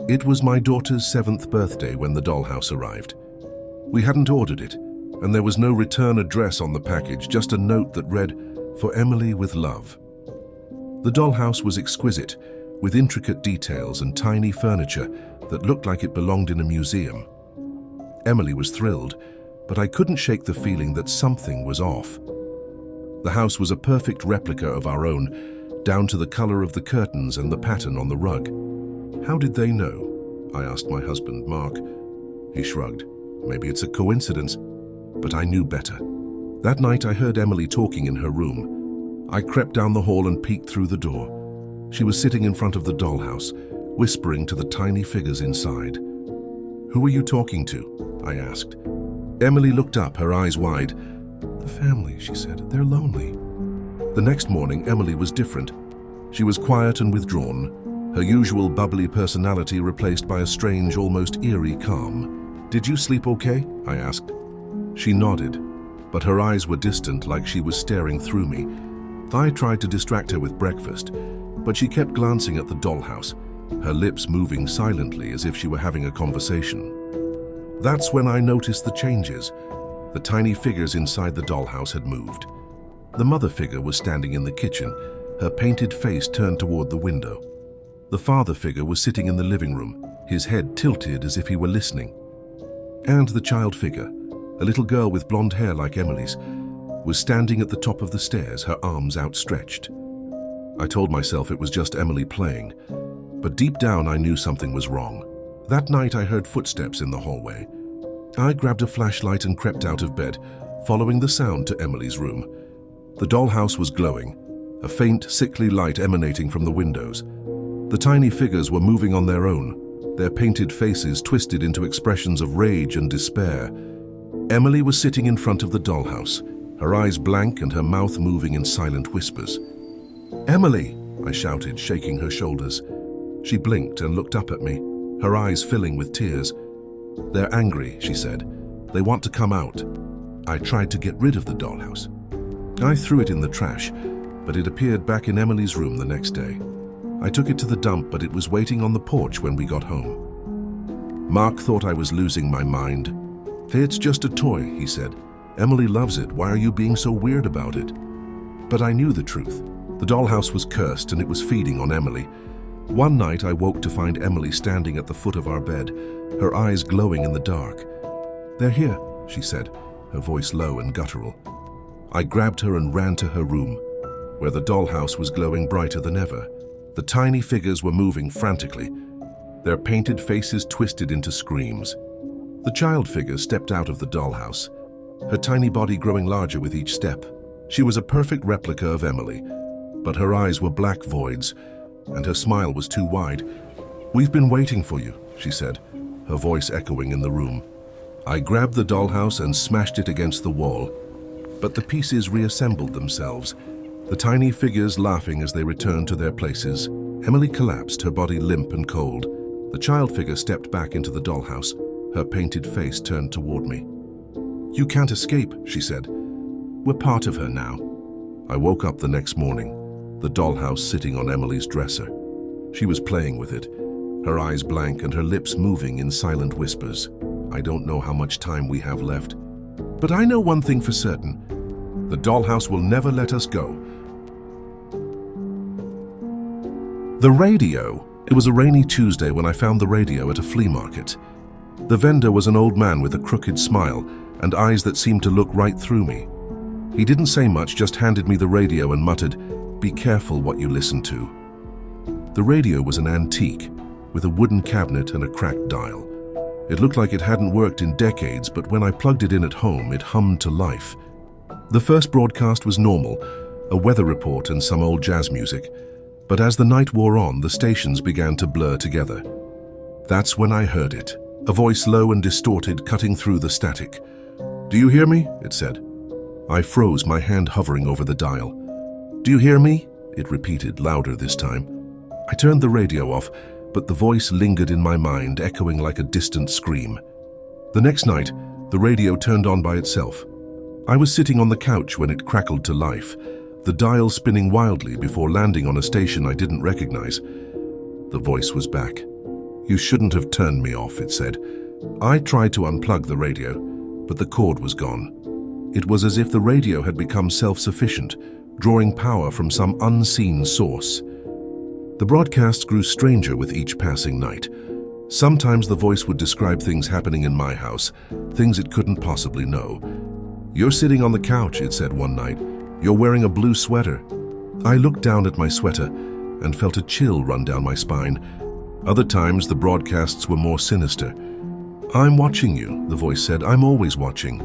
It was my daughter's 7th birthday when the dollhouse arrived. We hadn't ordered it, and there was no return address on the package, just a note that read, "For Emily with love." The dollhouse was exquisite, with intricate details and tiny furniture that looked like it belonged in a museum. Emily was thrilled, but I couldn't shake the feeling that something was off. The house was a perfect replica of our own, down to the color of the curtains and the pattern on the rug. "How did they know?" I asked my husband, Mark. He shrugged. "Maybe it's a coincidence," but I knew better. That night I heard Emily talking in her room. I crept down the hall and peeked through the door. She was sitting in front of the dollhouse, whispering to the tiny figures inside. "Who are you talking to?" I asked. Emily looked up, her eyes wide. "The family," she said. "They're lonely." The next morning, Emily was different. She was quiet and withdrawn, her usual bubbly personality replaced by a strange, almost eerie calm. "Did you sleep okay?" I asked. She nodded, but her eyes were distant, like she was staring through me. I tried to distract her with breakfast, but she kept glancing at the dollhouse, her lips moving silently as if she were having a conversation. That's when I noticed the changes. The tiny figures inside the dollhouse had moved. The mother figure was standing in the kitchen, her painted face turned toward the window. The father figure was sitting in the living room, his head tilted as if he were listening. And the child figure, a little girl with blonde hair like Emily's, was standing at the top of the stairs, her arms outstretched. I told myself it was just Emily playing, but deep down I knew something was wrong. That night I heard footsteps in the hallway. I grabbed a flashlight and crept out of bed, following the sound to Emily's room. The dollhouse was glowing, a faint, sickly light emanating from the windows. The tiny figures were moving on their own, their painted faces twisted into expressions of rage and despair. Emily was sitting in front of the dollhouse, her eyes blank and her mouth moving in silent whispers. "Emily!" I shouted, shaking her shoulders. She blinked and looked up at me, her eyes filling with tears. "They're angry," she said. "They want to come out." I tried to get rid of the dollhouse. I threw it in the trash, but it appeared back in Emily's room the next day. I took it to the dump, but it was waiting on the porch when we got home. Mark thought I was losing my mind. "Hey, it's just a toy," he said. "Emily loves it. Why are you being so weird about it?" But I knew the truth. The dollhouse was cursed and it was feeding on Emily. One night I woke to find Emily standing at the foot of our bed, her eyes glowing in the dark. "They're here," she said, her voice low and guttural. I grabbed her and ran to her room, where the dollhouse was glowing brighter than ever. The tiny figures were moving frantically, their painted faces twisted into screams. The child figure stepped out of the dollhouse, her tiny body growing larger with each step. She was a perfect replica of Emily, but her eyes were black voids, and her smile was too wide. "We've been waiting for you," she said, her voice echoing in the room. I grabbed the dollhouse and smashed it against the wall, but the pieces reassembled themselves, the tiny figures laughing as they returned to their places. Emily collapsed, her body limp and cold. The child figure stepped back into the dollhouse, her painted face turned toward me. "You can't escape," she said. "We're part of her now." I woke up the next morning, the dollhouse sitting on Emily's dresser. She was playing with it, her eyes blank and her lips moving in silent whispers. I don't know how much time we have left, but I know one thing for certain. The dollhouse will never let us go. The radio. It was a rainy Tuesday when I found the radio at a flea market. The vendor was an old man with a crooked smile and eyes that seemed to look right through me. He didn't say much, just handed me the radio and muttered, "Be careful what you listen to." The radio was an antique, with a wooden cabinet and a cracked dial. It looked like it hadn't worked in decades, but when I plugged it in at home, it hummed to life. The first broadcast was normal, a weather report and some old jazz music. But as the night wore on, the stations began to blur together. That's when I heard it, a voice low and distorted cutting through the static. "Do you hear me?" it said. I froze, my hand hovering over the dial. "Do you hear me?" it repeated, louder this time. I turned the radio off, but the voice lingered in my mind, echoing like a distant scream. The next night, the radio turned on by itself. I was sitting on the couch when it crackled to life, the dial spinning wildly before landing on a station I didn't recognize. The voice was back. "You shouldn't have turned me off," it said. I tried to unplug the radio, but the cord was gone. It was as if the radio had become self-sufficient, drawing power from some unseen source. The broadcasts grew stranger with each passing night. Sometimes the voice would describe things happening in my house, things it couldn't possibly know. "You're sitting on the couch," it said one night. "You're wearing a blue sweater." I looked down at my sweater and felt a chill run down my spine. Other times, the broadcasts were more sinister. "I'm watching you," the voice said. "I'm always watching."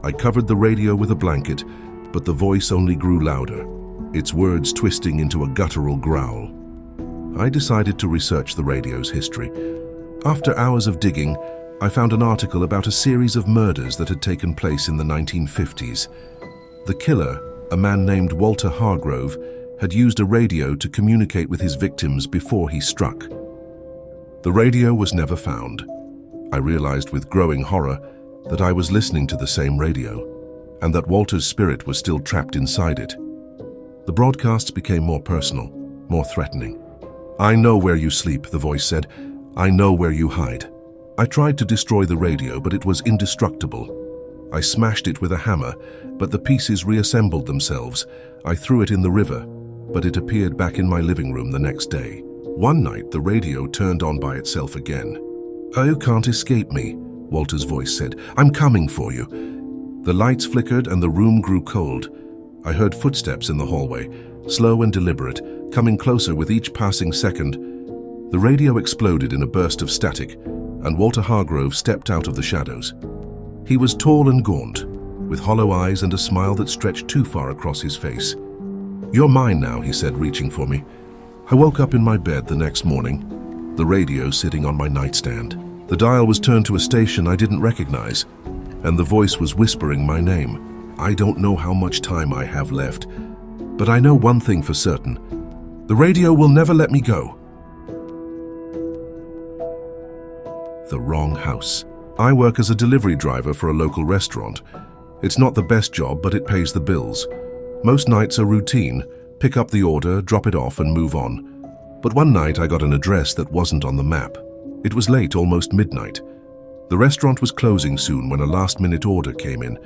I covered the radio with a blanket, but the voice only grew louder, its words twisting into a guttural growl. I decided to research the radio's history. After hours of digging, I found an article about a series of murders that had taken place in the 1950s. The killer, a man named Walter Hargrove, had used a radio to communicate with his victims before he struck. The radio was never found. I realized with growing horror that I was listening to the same radio, and that Walter's spirit was still trapped inside it. The broadcasts became more personal, more threatening. "I know where you sleep," the voice said. "I know where you hide." I tried to destroy the radio, but it was indestructible. I smashed it with a hammer, but the pieces reassembled themselves. I threw it in the river, but it appeared back in my living room the next day. One night, the radio turned on by itself again. "Oh, you can't escape me," Walter's voice said. "I'm coming for you." The lights flickered and the room grew cold. I heard footsteps in the hallway, slow and deliberate, coming closer with each passing second. The radio exploded in a burst of static, and Walter Hargrove stepped out of the shadows. He was tall and gaunt, with hollow eyes and a smile that stretched too far across his face. "You're mine now," he said, reaching for me. I woke up in my bed the next morning, the radio sitting on my nightstand. The dial was turned to a station I didn't recognize, and the voice was whispering my name. "I don't know how much time I have left, but I know one thing for certain. The radio will never let me go." The wrong house. I work as a delivery driver for a local restaurant. It's not the best job, but it pays the bills. Most nights are routine: pick up the order, drop it off, and move on. But one night I got an address that wasn't on the map. It was late, almost midnight. The restaurant was closing soon when a last-minute order came in.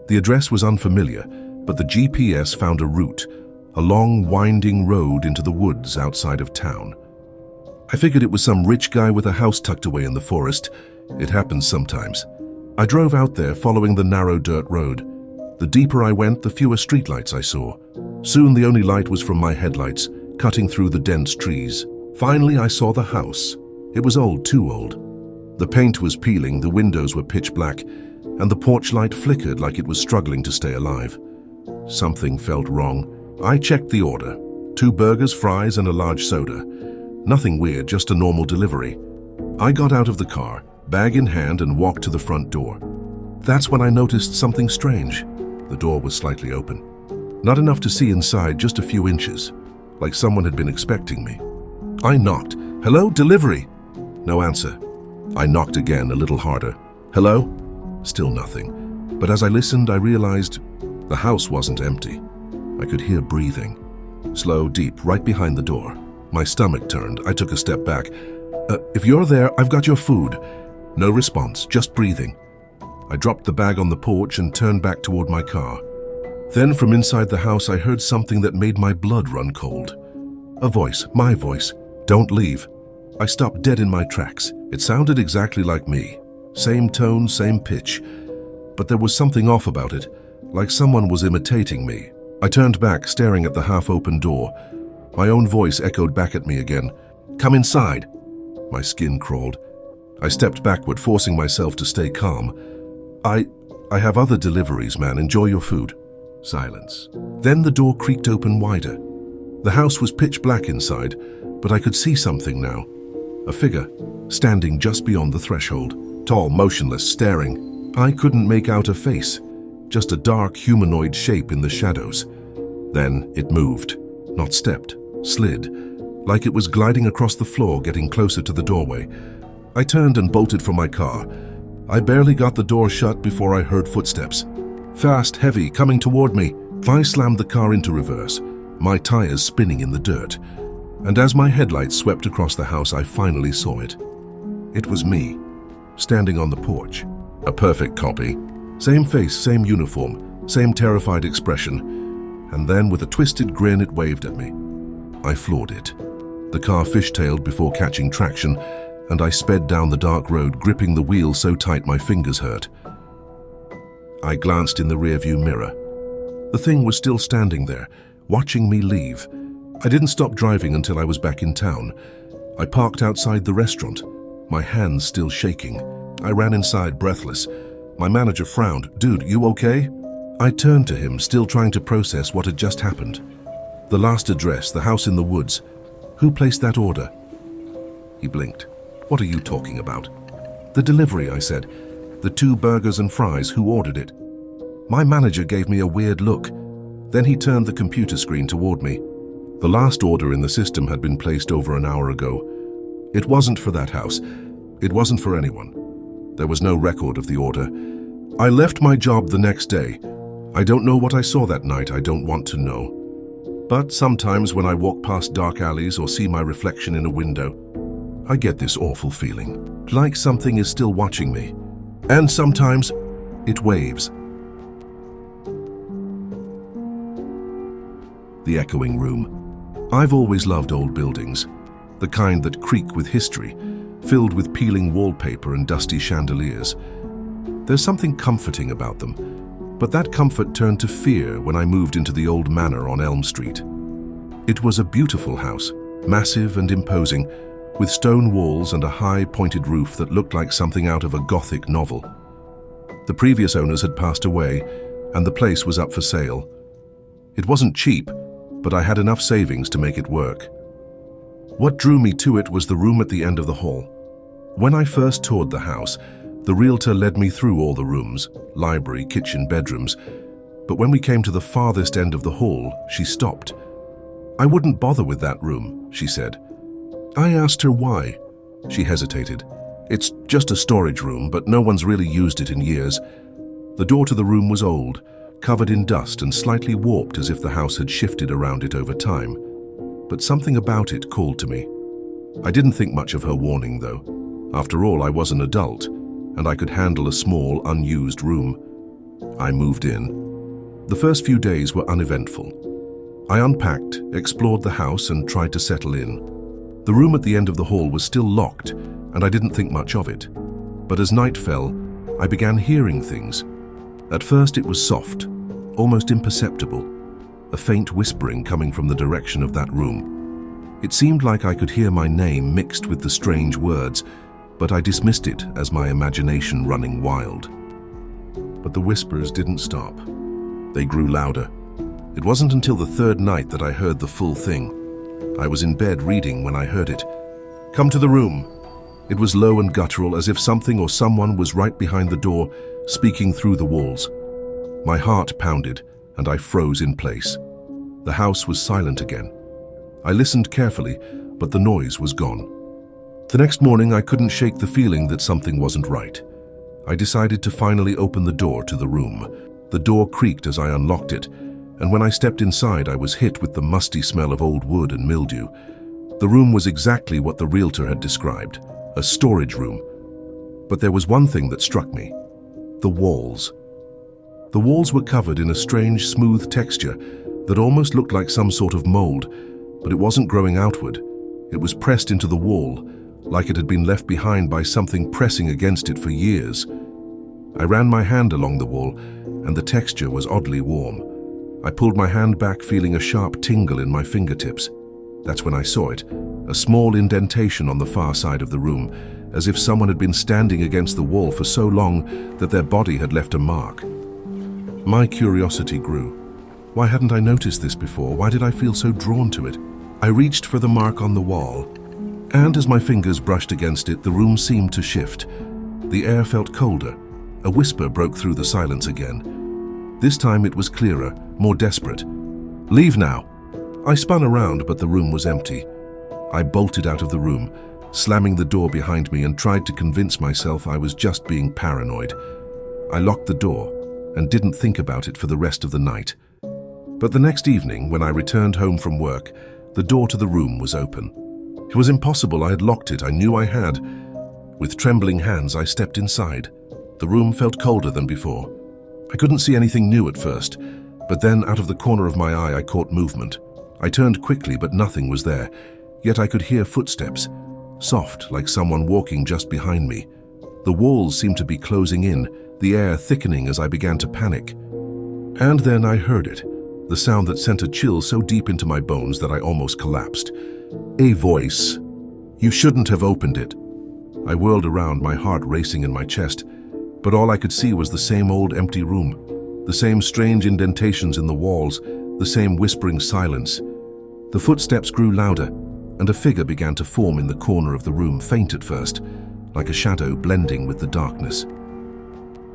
The address was unfamiliar, but the GPS found a route, a long, winding road into the woods outside of town. I figured it was some rich guy with a house tucked away in the forest. It happens sometimes. I drove out there following the narrow dirt road. The deeper I went, the fewer streetlights I saw. Soon the only light was from my headlights, cutting through the dense trees. Finally, I saw the house. It was old, too old. The paint was peeling, the windows were pitch black, and the porch light flickered like it was struggling to stay alive. Something felt wrong. I checked the order: 2 burgers, fries, and a large soda. Nothing weird, just a normal delivery. I got out of the car, bag in hand, and walked to the front door. That's when I noticed something strange. The door was slightly open. Not enough to see inside, just a few inches, like someone had been expecting me. I knocked. "Hello, delivery?" No answer. I knocked again, a little harder. "Hello?" Still nothing. But as I listened, I realized the house wasn't empty. I could hear breathing. Slow, deep, right behind the door. My stomach turned. I took a step back. If you're there, I've got your food." No response, just breathing. I dropped the bag on the porch and turned back toward my car. Then from inside the house, I heard something that made my blood run cold. A voice, my voice. "Don't leave." I stopped dead in my tracks. It sounded exactly like me. Same tone, same pitch. But there was something off about it, like someone was imitating me. I turned back, staring at the half-open door. My own voice echoed back at me again. "Come inside." My skin crawled. I stepped backward, forcing myself to stay calm. I have other deliveries, man. Enjoy your food." Silence. Then the door creaked open wider. The house was pitch black inside, but I could see something now. A figure, standing just beyond the threshold. Tall, motionless, staring. I couldn't make out a face, just a dark humanoid shape in the shadows. Then it moved. Not stepped, slid, like it was gliding across the floor, getting closer to the doorway. I turned and bolted for my car. I barely got the door shut before I heard footsteps. Fast, heavy, coming toward me. I slammed the car into reverse, my tires spinning in the dirt. And as my headlights swept across the house, I finally saw it. It was me, standing on the porch. A perfect copy. Same face, same uniform, same terrified expression. And then, with a twisted grin, it waved at me. I floored it. The car fishtailed before catching traction, and I sped down the dark road, gripping the wheel so tight my fingers hurt. I glanced in the rearview mirror. The thing was still standing there, watching me leave. I didn't stop driving until I was back in town. I parked outside the restaurant, my hands still shaking. I ran inside, breathless. My manager frowned. "Dude, you okay?" I turned to him, still trying to process what had just happened. The last address, the house in the woods. Who placed that order? He blinked. "What are you talking about?" "The delivery," I said. "The 2 burgers and fries. Who ordered it?" My manager gave me a weird look. Then he turned the computer screen toward me. The last order in the system had been placed over an hour ago. It wasn't for that house. It wasn't for anyone. There was no record of the order. I left my job the next day. I don't know what I saw that night. I don't want to know. But sometimes when I walk past dark alleys or see my reflection in a window, I get this awful feeling, like something is still watching me. And sometimes it waves. The echoing room. I've always loved old buildings, the kind that creak with history, filled with peeling wallpaper and dusty chandeliers. There's something comforting about them, but that comfort turned to fear when I moved into the old manor on Elm Street. It was a beautiful house, massive and imposing, with stone walls and a high, pointed roof that looked like something out of a Gothic novel. The previous owners had passed away, and the place was up for sale. It wasn't cheap, but I had enough savings to make it work. What drew me to it was the room at the end of the hall. When I first toured the house, the realtor led me through all the rooms, library, kitchen, bedrooms, but when we came to the farthest end of the hall, she stopped. "I wouldn't bother with that room," she said. I asked her why. She hesitated. "It's just a storage room, but no one's really used it in years." The door to the room was old, covered in dust and slightly warped as if the house had shifted around it over time. But something about it called to me. I didn't think much of her warning, though. After all, I was an adult, and I could handle a small, unused room. I moved in. The first few days were uneventful. I unpacked, explored the house, and tried to settle in. The room at the end of the hall was still locked, and I didn't think much of it. But as night fell, I began hearing things. At first it was soft, almost imperceptible, a faint whispering coming from the direction of that room. It seemed like I could hear my name mixed with the strange words, but I dismissed it as my imagination running wild. But the whispers didn't stop. They grew louder. It wasn't until the 3rd night that I heard the full thing. I was in bed reading when I heard it. "Come to the room." It was low and guttural, as if something or someone was right behind the door, speaking through the walls. My heart pounded, and I froze in place. The house was silent again. I listened carefully, but the noise was gone. The next morning, I couldn't shake the feeling that something wasn't right. I decided to finally open the door to the room. The door creaked as I unlocked it, and when I stepped inside, I was hit with the musty smell of old wood and mildew. The room was exactly what the realtor had described, a storage room. But there was one thing that struck me: the walls. The walls were covered in a strange, smooth texture that almost looked like some sort of mold, but it wasn't growing outward. It was pressed into the wall, like it had been left behind by something pressing against it for years. I ran my hand along the wall, and the texture was oddly warm. I pulled my hand back, feeling a sharp tingle in my fingertips. That's when I saw it, a small indentation on the far side of the room, as if someone had been standing against the wall for so long that their body had left a mark. My curiosity grew. Why hadn't I noticed this before? Why did I feel so drawn to it? I reached for the mark on the wall, and as my fingers brushed against it, the room seemed to shift. The air felt colder. A whisper broke through the silence again. This time it was clearer, more desperate. "Leave now." I spun around, but the room was empty. I bolted out of the room, slamming the door behind me, and tried to convince myself I was just being paranoid. I locked the door and didn't think about it for the rest of the night. But the next evening, when I returned home from work, the door to the room was open. It was impossible. I had locked it. I knew I had. With trembling hands, I stepped inside. The room felt colder than before. I couldn't see anything new at first, but then out of the corner of my eye I caught movement. I turned quickly, but nothing was there, yet I could hear footsteps, soft like someone walking just behind me. The walls seemed to be closing in, the air thickening as I began to panic. And then I heard it, the sound that sent a chill so deep into my bones that I almost collapsed. A voice. "You shouldn't have opened it." I whirled around, my heart racing in my chest, but all I could see was the same old empty room, the same strange indentations in the walls, the same whispering silence. The footsteps grew louder, and a figure began to form in the corner of the room, faint at first, like a shadow blending with the darkness.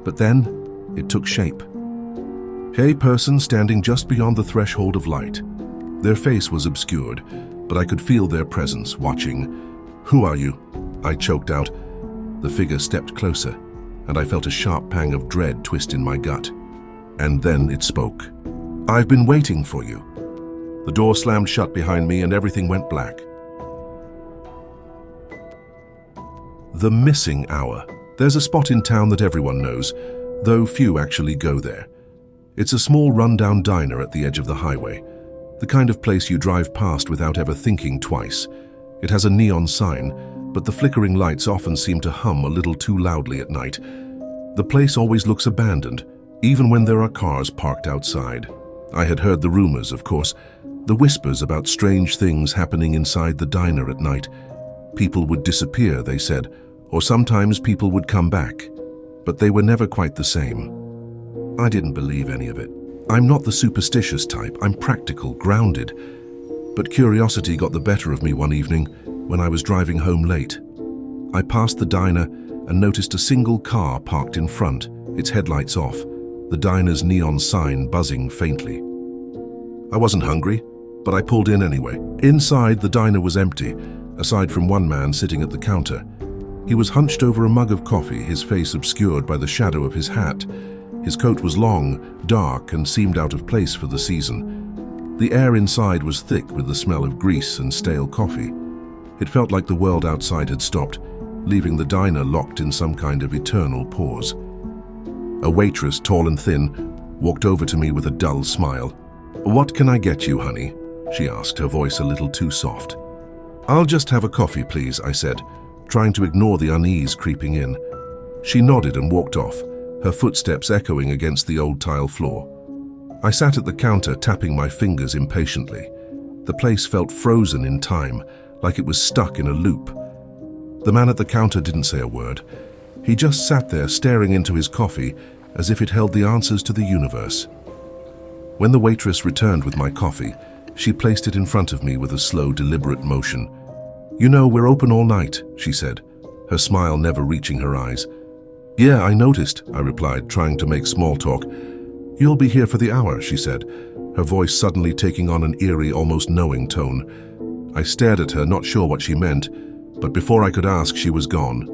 But then, it took shape. A person standing just beyond the threshold of light. Their face was obscured, but I could feel their presence, watching. "Who are you?" I choked out. The figure stepped closer, and I felt a sharp pang of dread twist in my gut. And then it spoke. "I've been waiting for you." The door slammed shut behind me and everything went black. The Missing Hour. There's a spot in town that everyone knows, though few actually go there. It's a small rundown diner at the edge of the highway, the kind of place you drive past without ever thinking twice. It has a neon sign, but the flickering lights often seem to hum a little too loudly at night. The place always looks abandoned, even when there are cars parked outside. I had heard the rumors, of course, the whispers about strange things happening inside the diner at night. People would disappear, they said, or sometimes people would come back, but they were never quite the same. I didn't believe any of it. I'm not the superstitious type, I'm practical, grounded. But curiosity got the better of me one evening when I was driving home late. I passed the diner and noticed a single car parked in front, its headlights off, the diner's neon sign buzzing faintly. I wasn't hungry, but I pulled in anyway. Inside, the diner was empty, aside from one man sitting at the counter. He was hunched over a mug of coffee, his face obscured by the shadow of his hat. His coat was long, dark, and seemed out of place for the season. The air inside was thick with the smell of grease and stale coffee. It felt like the world outside had stopped, leaving the diner locked in some kind of eternal pause. A waitress, tall and thin, walked over to me with a dull smile. "What can I get you, honey?" she asked, her voice a little too soft. "I'll just have a coffee, please," I said, trying to ignore the unease creeping in. She nodded and walked off, her footsteps echoing against the old tile floor. I sat at the counter, tapping my fingers impatiently. The place felt frozen in time, like it was stuck in a loop. The man at the counter didn't say a word. He just sat there staring into his coffee as if it held the answers to the universe. When the waitress returned with my coffee, she placed it in front of me with a slow, deliberate motion. "You know, we're open all night," she said, her smile never reaching her eyes. "Yeah, I noticed," I replied, trying to make small talk. "You'll be here for the hour," she said, her voice suddenly taking on an eerie, almost knowing tone. I stared at her, not sure what she meant, but before I could ask, she was gone.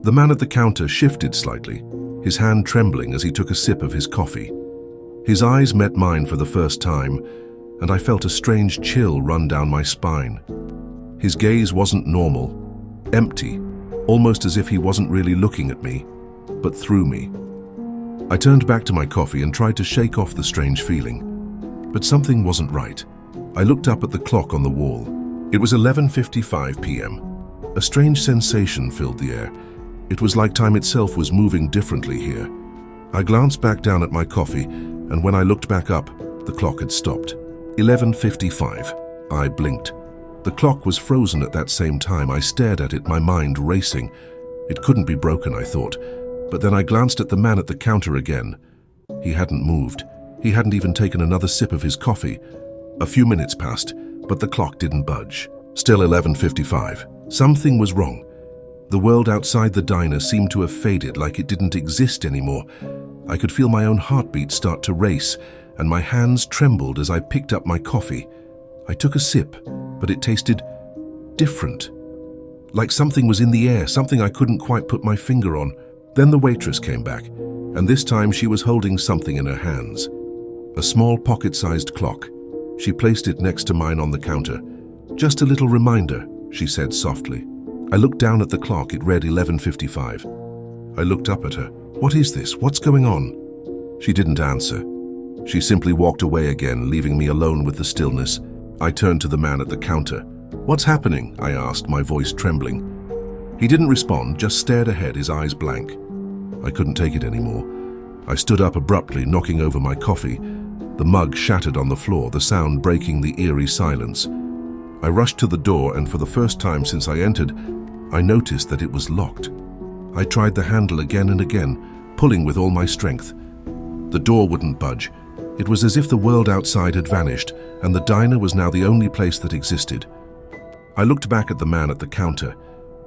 The man at the counter shifted slightly, his hand trembling as he took a sip of his coffee. His eyes met mine for the first time, and I felt a strange chill run down my spine. His gaze wasn't normal, empty, almost as if he wasn't really looking at me, but through me. I turned back to my coffee and tried to shake off the strange feeling, but something wasn't right. I looked up at the clock on the wall. It was 11:55 p.m. A strange sensation filled the air. It was like time itself was moving differently here. I glanced back down at my coffee, and when I looked back up, the clock had stopped. 11:55. I blinked. The clock was frozen at that same time. I stared at it, my mind racing. It couldn't be broken, I thought. But then I glanced at the man at the counter again. He hadn't moved. He hadn't even taken another sip of his coffee. A few minutes passed, but the clock didn't budge. Still 11:55. Something was wrong. The world outside the diner seemed to have faded, like it didn't exist anymore. I could feel my own heartbeat start to race, and my hands trembled as I picked up my coffee. I took a sip, but it tasted different. Like something was in the air, something I couldn't quite put my finger on. Then the waitress came back, and this time she was holding something in her hands. A small pocket-sized clock. She placed it next to mine on the counter. "Just a little reminder," she said softly. I looked down at the clock. It read 11:55. I looked up at her. "What is this? What's going on?" She didn't answer. She simply walked away again, leaving me alone with the stillness. I turned to the man at the counter. "What's happening?" I asked, my voice trembling. He didn't respond, just stared ahead, his eyes blank. I couldn't take it anymore. I stood up abruptly, knocking over my coffee. The mug shattered on the floor, the sound breaking the eerie silence. I rushed to the door, and for the first time since I entered, I noticed that it was locked. I tried the handle again and again, pulling with all my strength. The door wouldn't budge. It was as if the world outside had vanished, and the diner was now the only place that existed. I looked back at the man at the counter.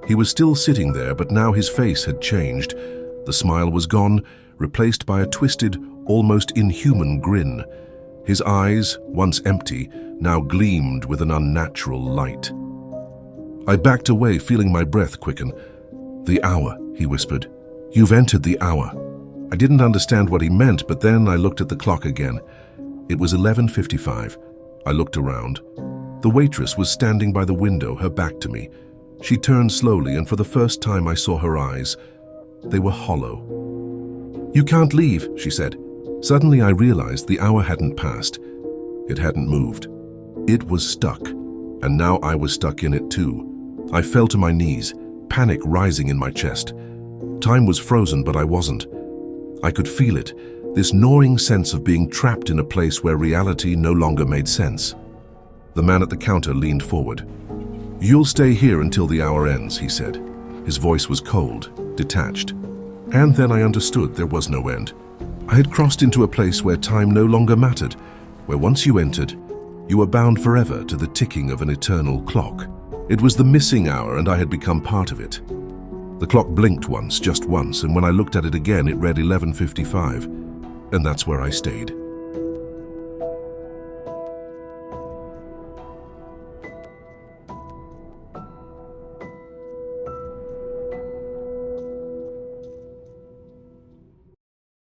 He was still sitting there, but now his face had changed. The smile was gone, replaced by a twisted, almost inhuman grin. His eyes, once empty, now gleamed with an unnatural light. I backed away, feeling my breath quicken. "The hour," he whispered. "You've entered the hour." I didn't understand what he meant, but then I looked at the clock again. It was 11:55. I looked around. The waitress was standing by the window, her back to me. She turned slowly, and for the first time I saw her eyes. They were hollow. "You can't leave," she said. Suddenly I realized the hour hadn't passed. It hadn't moved. It was stuck, and now I was stuck in it too. I fell to my knees, panic rising in my chest. Time was frozen, but I wasn't. I could feel it, this gnawing sense of being trapped in a place where reality no longer made sense. The man at the counter leaned forward. "You'll stay here until the hour ends," he said. His voice was cold, detached. And then I understood there was no end. I had crossed into a place where time no longer mattered, where once you entered, you were bound forever to the ticking of an eternal clock. It was the missing hour, and I had become part of it. The clock blinked once, just once, and when I looked at it again, it read 11:55, and that's where I stayed.